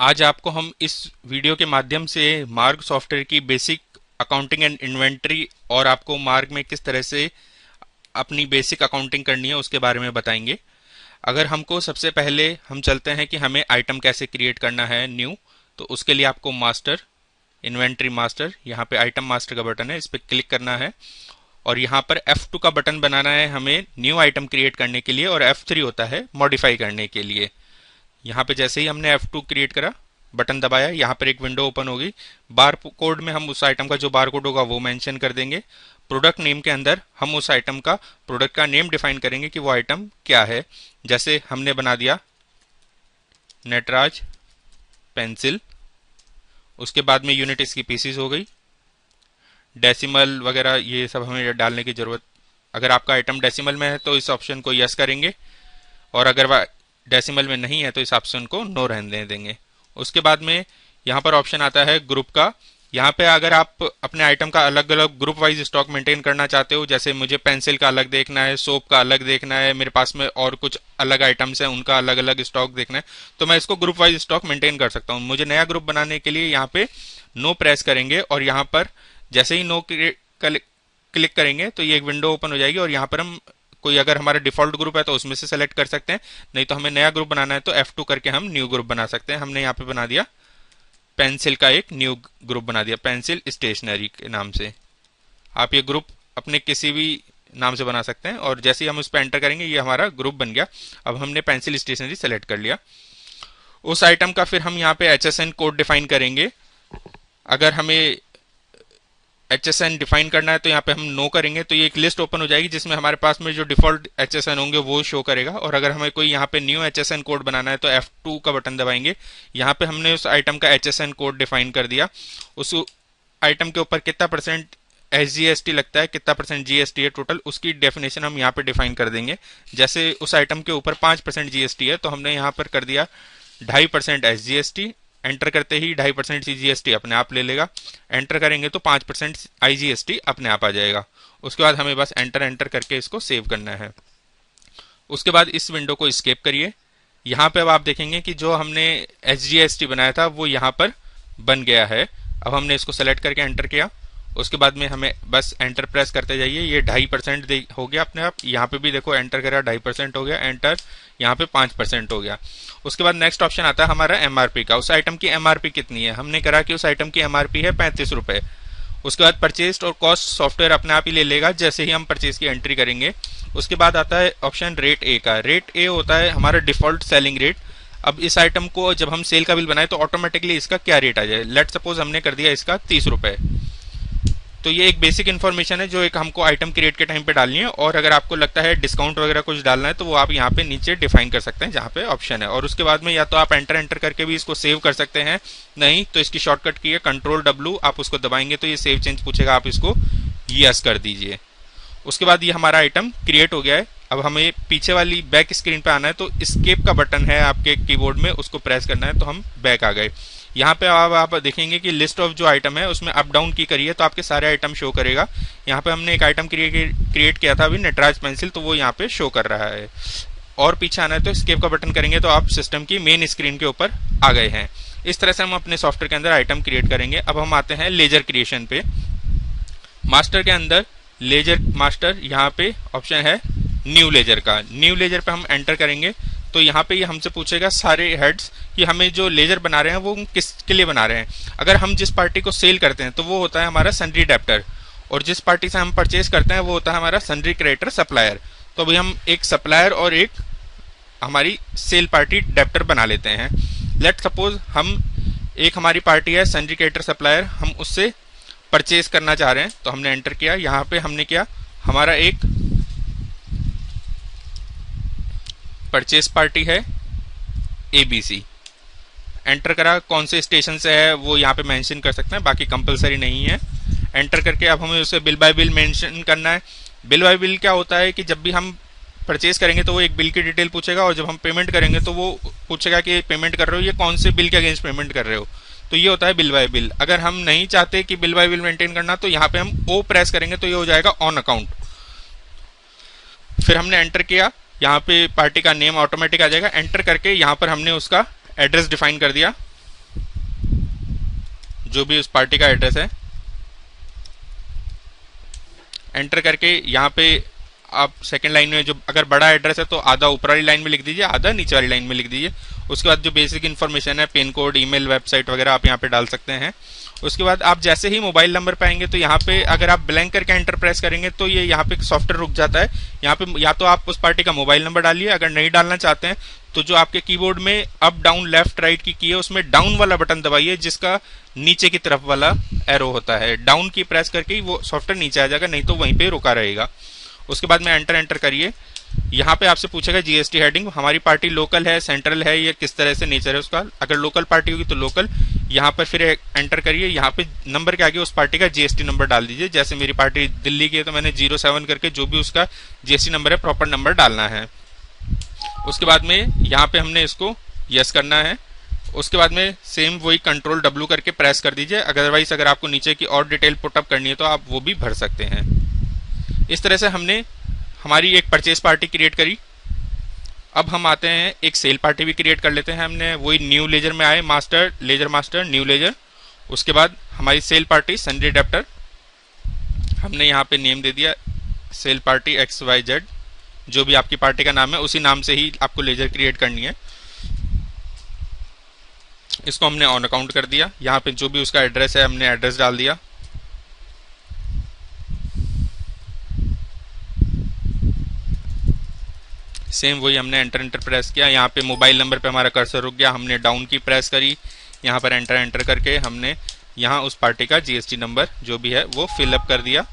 आज आपको हम इस वीडियो के माध्यम से मार्ग सॉफ्टवेयर की बेसिक अकाउंटिंग एंड इन्वेंटरी और आपको मार्ग में किस तरह से अपनी बेसिक अकाउंटिंग करनी है उसके बारे में बताएंगे। अगर हमको सबसे पहले हम चलते हैं कि हमें आइटम कैसे क्रिएट करना है न्यू, तो उसके लिए आपको मास्टर, इन्वेंटरी मास्टर, यहाँ पे आइटम मास्टर का बटन है, इस पर क्लिक करना है और यहाँ पर F2 का बटन बनाना है हमें न्यू आइटम क्रिएट करने के लिए, और F3 होता है मॉडिफाई करने के लिए। यहाँ पे जैसे ही हमने F2 क्रिएट करा, बटन दबाया, यहाँ पर एक विंडो ओपन होगी। बार कोड में हम उस आइटम का जो बार कोड होगा वो मेंशन कर देंगे। प्रोडक्ट नेम के अंदर हम उस आइटम का, प्रोडक्ट का नेम डिफाइन करेंगे कि वो आइटम क्या है। जैसे हमने बना दिया नटराज पेंसिल, उसके बाद में यूनिट इसकी पीसीस हो गई, डेसिमल वगैरह ये सब हमें डालने की जरूरत। अगर आपका आइटम डेसिमल में है तो इस ऑप्शन को यस करेंगे, और अगर डेसिमल में नहीं है तो इस ऑप्शन को नो रहने देंगे। उसके बाद में यहाँ पर ऑप्शन आता है ग्रुप का। यहाँ पे अगर आप अपने आइटम का अलग अलग ग्रुप वाइज स्टॉक मेंटेन करना चाहते हो, जैसे मुझे पेंसिल का अलग देखना है, सोप का अलग देखना है, मेरे पास में और कुछ अलग आइटम्स हैं उनका अलग अलग स्टॉक देखना है, तो मैं इसको ग्रुप वाइज स्टॉक मेंटेन कर सकता हूँ। मुझे नया ग्रुप बनाने के लिए यहाँ पे नो प्रेस करेंगे, और यहाँ पर जैसे ही नो क्लिक करेंगे तो ये एक विंडो ओपन हो जाएगी, और यहाँ पर हम कोई अगर हमारा डिफॉल्ट ग्रुप है तो उसमें से सेलेक्ट कर सकते हैं, नहीं तो हमें नया ग्रुप बनाना है तो F2 करके हम न्यू ग्रुप बना सकते हैं। हमने यहाँ पे बना दिया पेंसिल का एक न्यू ग्रुप बना दिया, पेंसिल स्टेशनरी के नाम से। आप ये ग्रुप अपने किसी भी नाम से बना सकते हैं, और जैसे ही हम उस पर एंटर करेंगे ये हमारा ग्रुप बन गया। अब हमने पेंसिल स्टेशनरी सेलेक्ट कर लिया। उस आइटम का फिर हम यहाँ पे HSN कोड डिफाइन करेंगे। अगर हमें HSN डिफाइन करना है तो यहाँ पे हम नो करेंगे, तो ये एक लिस्ट ओपन हो जाएगी जिसमें हमारे पास में जो डिफॉल्ट HSN होंगे वो शो करेगा। और अगर हमें कोई यहाँ पे न्यू HSN कोड बनाना है तो F2 का बटन दबाएंगे। यहाँ पे हमने उस आइटम का HSN कोड डिफाइन कर दिया। उस आइटम के ऊपर कितना परसेंट SGST लगता है, कितना परसेंट GST है टोटल, उसकी डेफिनेशन हम यहाँ पे डिफाइन कर देंगे। जैसे उस आइटम के ऊपर 5% GST है तो हमने यहाँ पर कर दिया 2.5% SGST। एंटर करते ही 2.5% GST अपने आप ले लेगा। एंटर करेंगे तो 5% IGST अपने आप आ जाएगा। उसके बाद हमें बस एंटर करके इसको सेव करना है। उसके बाद इस विंडो को स्केप करिए। यहाँ पे अब आप देखेंगे कि जो हमने SGST बनाया था वो यहाँ पर बन गया है। अब हमने इसको सेलेक्ट करके एंटर किया, उसके बाद में हमें बस एंटर प्रेस करते जाइए। ये 2.5% हो गया अपने आप। यहाँ पे भी देखो एंटर करा 2.5% हो गया, एंटर, यहाँ पे 5% हो गया। उसके बाद नेक्स्ट ऑप्शन आता है हमारा MRP का। उस आइटम की MRP कितनी है, हमने करा कि उस आइटम की MRP है 35 रुपए। उसके बाद परचेज और कॉस्ट सॉफ्टवेयर अपने आप ही ले लेगा जैसे ही हम परचेज की एंट्री करेंगे। उसके बाद आता है ऑप्शन रेट ए का। रेट ए होता है हमारा डिफॉल्ट सेलिंग रेट। अब इस आइटम को जब हम सेल का बिल बनाए तो ऑटोमेटिकली इसका क्या रेट आ जाए। लेट सपोज हमने कर दिया इसका 30 रुपए। तो ये एक बेसिक इन्फॉर्मेशन है जो एक हमको आइटम क्रिएट के टाइम पे डालनी है, और अगर आपको लगता है डिस्काउंट वगैरह कुछ डालना है तो वो आप यहाँ पे नीचे डिफाइन कर सकते हैं जहाँ पे ऑप्शन है। और उसके बाद में या तो आप एंटर करके भी इसको सेव कर सकते हैं, नहीं तो इसकी शॉर्टकट की है Ctrl+W, आप उसको दबाएंगे तो ये सेव चेंज पूछेगा, आप इसको यस कर दीजिए। उसके बाद ये हमारा आइटम क्रिएट हो गया है। अब हमें पीछे वाली बैक स्क्रीन पे आना है तो एस्केप का बटन है आपके कीबोर्ड में, उसको प्रेस करना है तो हम बैक आ गए। यहाँ पे आप देखेंगे कि लिस्ट ऑफ जो आइटम है उसमें अप डाउन की करिए तो आपके सारे आइटम शो करेगा। यहाँ पे हमने एक आइटम क्रिएट किया था अभी, नटराज पेंसिल, तो वो यहाँ पे शो कर रहा है। और पीछे आना है तो एस्केप का बटन करेंगे तो आप सिस्टम की मेन स्क्रीन के ऊपर आ गए हैं। इस तरह से हम अपने सॉफ्टवेयर के अंदर आइटम क्रिएट करेंगे। अब हम आते हैं लेजर क्रिएशन पे। मास्टर के अंदर लेजर मास्टर, यहाँ पे ऑप्शन है न्यू लेजर का। न्यू लेजर पे हम एंटर करेंगे तो यहाँ पे ये हमसे पूछेगा सारे हेड्स कि हमें जो लेजर बना रहे हैं वो किसके लिए बना रहे हैं। अगर हम जिस पार्टी को सेल करते हैं तो वो होता है हमारा सन्ड्री डेप्टर, और जिस पार्टी से हम परचेज करते हैं वो होता है हमारा सन्ड्री क्रेडिटर सप्लायर। तो अभी हम एक सप्लायर और एक हमारी सेल पार्टी डेप्टर बना लेते हैं। लेट सपोज हम एक हमारी पार्टी है सन्ड्री क्रेडिटर सप्लायर, हम उससे परचेज करना चाह रहे हैं तो हमने एंटर किया। यहाँ पे हमने किया हमारा एक परचेज पार्टी है ABC। एंटर करा, कौन से स्टेशन से है वो यहाँ पे मेंशन कर सकते हैं, बाकी कंपलसरी नहीं है। एंटर करके अब हमें उसे बिल बाय बिल मेंशन करना है। बिल बाय बिल क्या होता है कि जब भी हम परचेज करेंगे तो वो एक बिल की डिटेल पूछेगा, और जब हम पेमेंट करेंगे तो वो पूछेगा कि पेमेंट कर रहे हो, ये कौन से बिल के अगेंस्ट पेमेंट कर रहे हो, तो ये होता है बिल बाय बिल। अगर हम नहीं चाहते कि बिल बाय बिल मेंटेन करना तो यहाँ पे हम O प्रेस करेंगे तो ये हो जाएगा ऑन अकाउंट। फिर हमने एंटर किया, यहाँ पे पार्टी का नेम ऑटोमेटिक आ जाएगा। एंटर करके यहाँ पर हमने उसका एड्रेस डिफाइन कर दिया। जो भी उस पार्टी का एड्रेस है एंटर करके यहाँ पे आप सेकंड लाइन में जो अगर बड़ा एड्रेस है तो आधा ऊपर वाली लाइन में लिख दीजिए, आधा नीचे वाली लाइन में लिख दीजिए। उसके बाद जो बेसिक इन्फॉर्मेशन है, पिन कोड, ईमेल, वेबसाइट वगैरह आप यहाँ पे डाल सकते हैं। उसके बाद आप जैसे ही मोबाइल नंबर पे आएंगे तो यहाँ पे अगर आप ब्लैंक करके एंटर प्रेस करेंगे तो ये यहाँ पे सॉफ्टवेयर रुक जाता है। यहाँ पे या तो आप उस पार्टी का मोबाइल नंबर डालिए, अगर नहीं डालना चाहते हैं तो जो आपके कीबोर्ड में अप डाउन लेफ्ट राइट की है उसमें डाउन वाला बटन दबाइए, जिसका नीचे की तरफ वाला एरो होता है। डाउन की प्रेस करके ही वो सॉफ्टवेयर नीचे आ जाएगा, नहीं तो वहीं पे रुका रहेगा। उसके बाद में एंटर करिए। यहाँ पे आपसे पूछेगा जीएसटी हेडिंग, हमारी पार्टी लोकल है, सेंट्रल है, या किस तरह से नेचर है उसका। अगर लोकल पार्टी होगी तो लोकल, यहाँ पर फिर एंटर करिए। यहाँ पे नंबर के आगे उस पार्टी का जीएसटी नंबर डाल दीजिए। जैसे मेरी पार्टी दिल्ली की है तो मैंने 07 करके जो भी उसका जीएसटी नंबर है प्रॉपर नंबर डालना है। उसके बाद में यहाँ पे हमने इसको यस करना है। उसके बाद में सेम वही कंट्रोल W करके प्रेस कर दीजिए। अदरवाइज अगर आपको नीचे की और डिटेल पुटअप करनी है तो आप वो भी भर सकते हैं। इस तरह से हमने हमारी एक परचेज पार्टी क्रिएट करी। अब हम आते हैं एक सेल पार्टी भी क्रिएट कर लेते हैं। हमने वही न्यू लेजर में आए, master, ledger master, new ledger. उसके बाद हमारी सेल पार्टी सन्ड्री एडेप्टर, हमने यहाँ पे नेम दे दिया सेल पार्टी XYZ। जो भी आपकी पार्टी का नाम है उसी नाम से ही आपको लेजर क्रिएट करनी है। इसको हमने ऑन अकाउंट कर दिया। यहाँ पे जो भी उसका एड्रेस है हमने एड्रेस डाल दिया। सेम वही हमने एंटर प्रेस किया। यहाँ पे मोबाइल नंबर पे हमारा कर्सर रुक गया, हमने डाउन की प्रेस करी। यहाँ पर एंटर करके हमने यहाँ उस पार्टी का जीएसटी नंबर जो भी है वो फिलअप कर दिया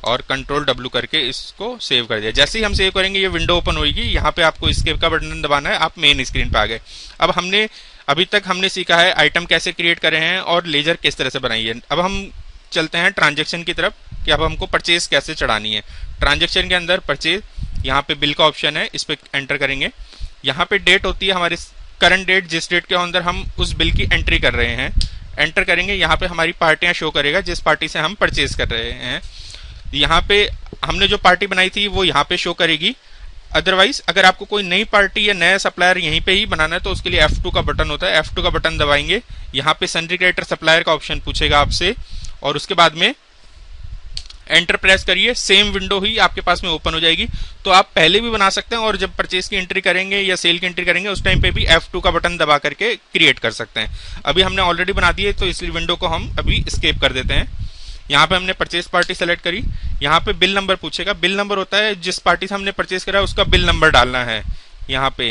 और कंट्रोल W करके इसको सेव कर दिया। जैसे ही हम सेव करेंगे ये विंडो ओपन होगी। यहाँ पे आपको एस्केप का बटन दबाना है, आप मेन स्क्रीन पे आ गए। अब अभी तक हमने सीखा है आइटम कैसे क्रिएट करे हैं और लेजर किस तरह से बनाई है। अब हम चलते हैं ट्रांजेक्शन की तरफ कि अब हमको परचेज कैसे चढ़ानी है। ट्रांजेक्शन के अंदर परचेज, यहाँ पे बिल का ऑप्शन है, इस पे एंटर करेंगे। यहाँ पे डेट होती है हमारी करंट डेट, जिस डेट के अंदर हम उस बिल की एंट्री कर रहे हैं। एंटर करेंगे, यहाँ पे हमारी पार्टियां शो करेगा जिस पार्टी से हम परचेज कर रहे हैं। यहाँ पे हमने जो पार्टी बनाई थी वो यहाँ पे शो करेगी। अदरवाइज अगर आपको कोई नई पार्टी या नया सप्लायर यहीं पे ही बनाना है तो उसके लिए F2 का बटन होता है। F2 का बटन दबाएंगे, यहाँ पे सन्ड्री क्रिएटर सप्लायर का ऑप्शन पूछेगा आपसे और उसके बाद में एंटर प्रेस करिए। सेम विंडो ही आपके पास में ओपन हो जाएगी। तो आप पहले भी बना सकते हैं और जब परचेज की एंट्री करेंगे या सेल की एंट्री करेंगे उस टाइम पे भी F2 का बटन दबा करके क्रिएट कर सकते हैं। अभी हमने ऑलरेडी बना दी है तो इस विंडो को हम अभी स्केप कर देते हैं। यहाँ पे हमने परचेज पार्टी सेलेक्ट करी। यहाँ पे बिल नंबर पूछेगा। बिल नंबर होता है जिस पार्टी से हमने परचेज करा उसका बिल नंबर डालना है यहाँ पे।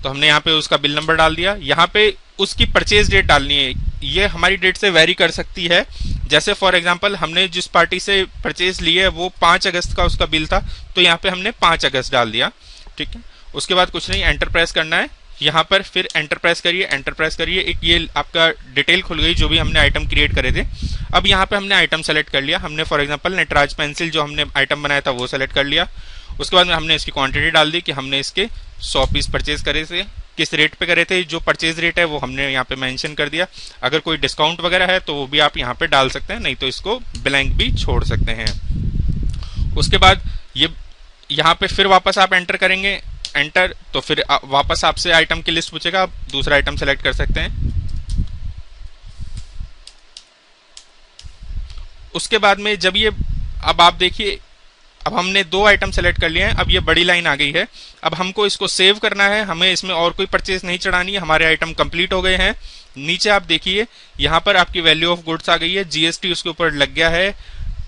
तो हमने यहाँ पे उसका बिल नंबर डाल दिया। यहाँ पे उसकी परचेज डेट डालनी है। ये हमारी डेट से वेरी कर सकती है। जैसे फॉर एग्जांपल हमने जिस पार्टी से परचेज ली है वो 5 अगस्त का उसका बिल था तो यहाँ पे हमने 5 अगस्त डाल दिया। ठीक है, उसके बाद कुछ नहीं, एंटर प्रेस करना है। यहाँ पर फिर एंटर प्रेस करिए। एक ये आपका डिटेल खुल गई जो भी हमने आइटम क्रिएट करे थे। अब यहाँ पे हमने आइटम सेलेक्ट कर लिया। हमने फॉर एग्जांपल नटराज पेंसिल जो हमने आइटम बनाया था वो सेलेक्ट कर लिया। उसके बाद में हमने इसकी क्वांटिटी डाल दी कि हमने इसके 100 पीस परचेज करे थे, किस रेट पे करे थे। जो परचेज रेट है वो हमने यहाँ पे मेंशन कर दिया। अगर कोई डिस्काउंट वगैरह है तो वो भी आप यहाँ पे डाल सकते हैं, नहीं तो इसको ब्लैंक भी छोड़ सकते हैं। उसके बाद ये यहाँ पे फिर वापस आप एंटर करेंगे, एंटर तो फिर वापस आपसे आइटम की लिस्ट पूछेगा, आप दूसरा आइटम सेलेक्ट कर सकते हैं। उसके बाद में जब ये अब आप देखिए अब हमने 2 आइटम सेलेक्ट कर लिए हैं। अब ये बड़ी लाइन आ गई है। अब हमको इसको सेव करना है, हमें इसमें और कोई परचेज नहीं चढ़ानी है। हमारे आइटम कंप्लीट हो गए हैं। नीचे आप देखिए यहाँ पर आपकी वैल्यू ऑफ गुड्स आ गई है, जीएसटी उसके ऊपर लग गया है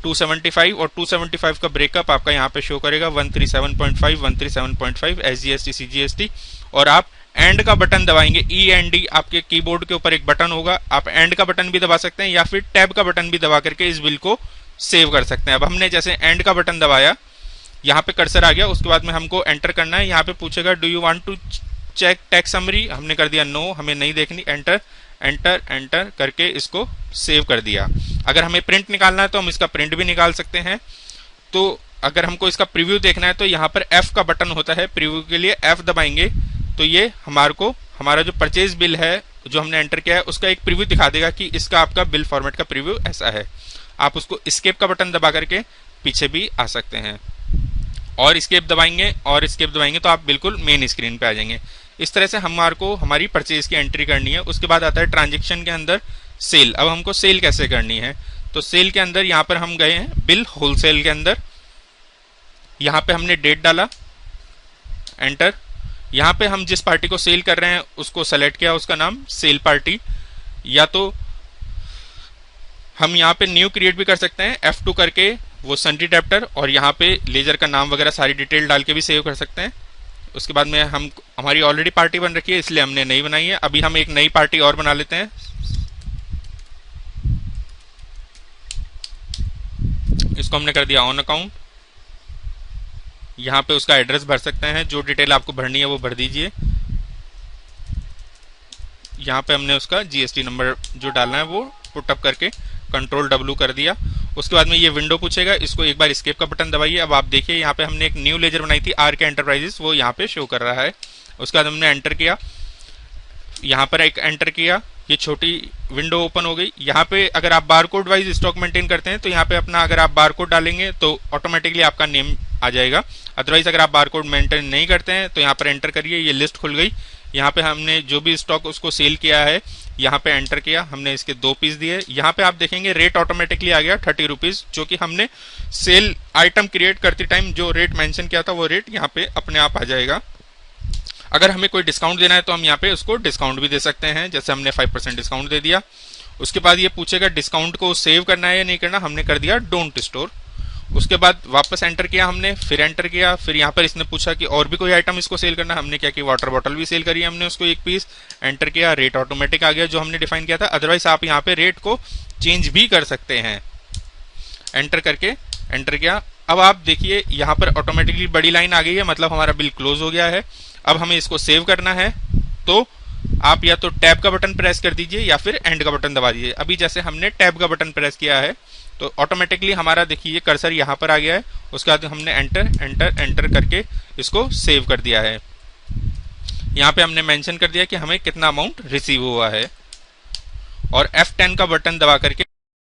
275 और 275 का ब्रेकअप आपका यहाँ पे शो करेगा 137.5 137.5 SGST CGST। और आप एंड का बटन दबाएंगे, END आपके कीबोर्ड के ऊपर एक बटन होगा, आप एंड का बटन भी दबा सकते हैं या फिर टैब का बटन भी दबा करके इस बिल को सेव कर सकते हैं। अब हमने जैसे एंड का बटन दबाया, यहाँ पे कर्सर आ गया। उसके बाद में हमको एंटर करना है। यहाँ पे पूछेगा do you want to check tax summary, हमने कर दिया नो, हमें नहीं देखनी। एंटर करके इसको सेव कर दिया। अगर हमें प्रिंट निकालना है तो हम इसका प्रिंट भी निकाल सकते हैं। तो अगर हमको इसका प्रीव्यू देखना है तो यहाँ पर F का बटन होता है, प्रीव्यू के लिए F दबाएंगे तो ये हमारा जो परचेज बिल है जो हमने एंटर किया है उसका एक प्रीव्यू दिखा देगा कि इसका आपका बिल फॉर्मेट का प्रीव्यू ऐसा है। आप उसको एस्केप का बटन दबा करके पीछे भी आ सकते हैं और एस्केप दबाएंगे तो आप बिल्कुल मेन स्क्रीन पे आ जाएंगे। इस तरह से हमारे को हमारी परचेज की एंट्री करनी है। उसके बाद आता है ट्रांजेक्शन के अंदर सेल। अब हमको सेल कैसे करनी है, तो सेल के अंदर यहाँ पर हम गए हैं बिल होलसेल के अंदर, यहाँ पे हमने डेट डाला, एंटर। यहाँ पे हम जिस पार्टी को सेल कर रहे हैं उसको सेलेक्ट किया, उसका नाम सेल पार्टी, या तो हम यहाँ पे न्यू क्रिएट भी कर सकते हैं F2 करके वो सन्ड्री डेप्टर, और यहाँ पे लेजर का नाम वगैरह सारी डिटेल डाल के भी सेव कर सकते हैं। उसके बाद में हमारी ऑलरेडी पार्टी बन रखी है इसलिए हमने नई बनाई है। अभी हम एक नई पार्टी और बना लेते हैं, इसको हमने कर दिया ऑन अकाउंट। यहाँ पे उसका एड्रेस भर सकते हैं, जो डिटेल आपको भरनी है वो भर दीजिए। यहाँ पे हमने उसका GST नंबर जो डालना है वो पुटअप करके कंट्रोल W कर दिया। उसके बाद में ये विंडो पूछेगा, इसको एक बार एस्केप का बटन दबाइए। अब आप देखिए यहाँ पे हमने एक न्यू लेजर बनाई थी RK एंटरप्राइजेस, वो यहाँ पे शो कर रहा है। उसके बाद हमने एंटर किया, यहाँ पर एक एंटर किया, ये छोटी विंडो ओपन हो गई। यहाँ पे अगर आप बारकोड वाइज स्टॉक मेंटेन करते हैं तो यहाँ पे अपना अगर आप बारकोड डालेंगे तो ऑटोमेटिकली आपका नेम आ जाएगा। अदरवाइज अगर आप बारकोड मेंटेन नहीं करते हैं तो यहाँ पर एंटर करिए, ये लिस्ट खुल गई। यहाँ पे हमने जो भी स्टॉक उसको सेल किया है यहाँ पे एंटर किया, हमने इसके 2 पीस दिए। यहाँ पे आप देखेंगे रेट ऑटोमेटिकली आ गया 30 रुपीज, जो कि हमने सेल आइटम क्रिएट करते टाइम जो रेट मेंशन किया था वो रेट यहाँ पे अपने आप आ जाएगा। अगर हमें कोई डिस्काउंट देना है तो हम यहाँ पे उसको डिस्काउंट भी दे सकते हैं, जैसे हमने 5% डिस्काउंट दे दिया। उसके बाद ये पूछेगा डिस्काउंट को सेव करना है या नहीं करना, हमने कर दिया डोंट स्टोर। उसके बाद वापस एंटर किया हमने, फिर एंटर किया, फिर यहाँ पर इसने पूछा कि और भी कोई आइटम इसको सेल करना, हमने क्या किया वाटर बॉटल भी सेल करी हमने उसको 1 पीस, एंटर किया, रेट ऑटोमेटिक आ गया जो हमने डिफाइन किया था। अदरवाइज आप यहाँ पे रेट को चेंज भी कर सकते हैं, एंटर करके एंटर किया। अब आप देखिए यहाँ पर ऑटोमेटिकली बड़ी लाइन आ गई है, मतलब हमारा बिल क्लोज हो गया है। अब हमें इसको सेव करना है तो आप या तो टैब का बटन प्रेस कर दीजिए या फिर एंड का बटन दबा दीजिए। अभी जैसे हमने टैब का बटन प्रेस किया है तो ऑटोमेटिकली हमारा देखिए कर्सर यहाँ पर आ गया है। उसके बाद हमने एंटर एंटर एंटर करके इसको सेव कर दिया है। यहाँ पे हमने मेंशन कर दिया कि हमें कितना अमाउंट रिसीव हुआ है, और F10 का बटन दबा करके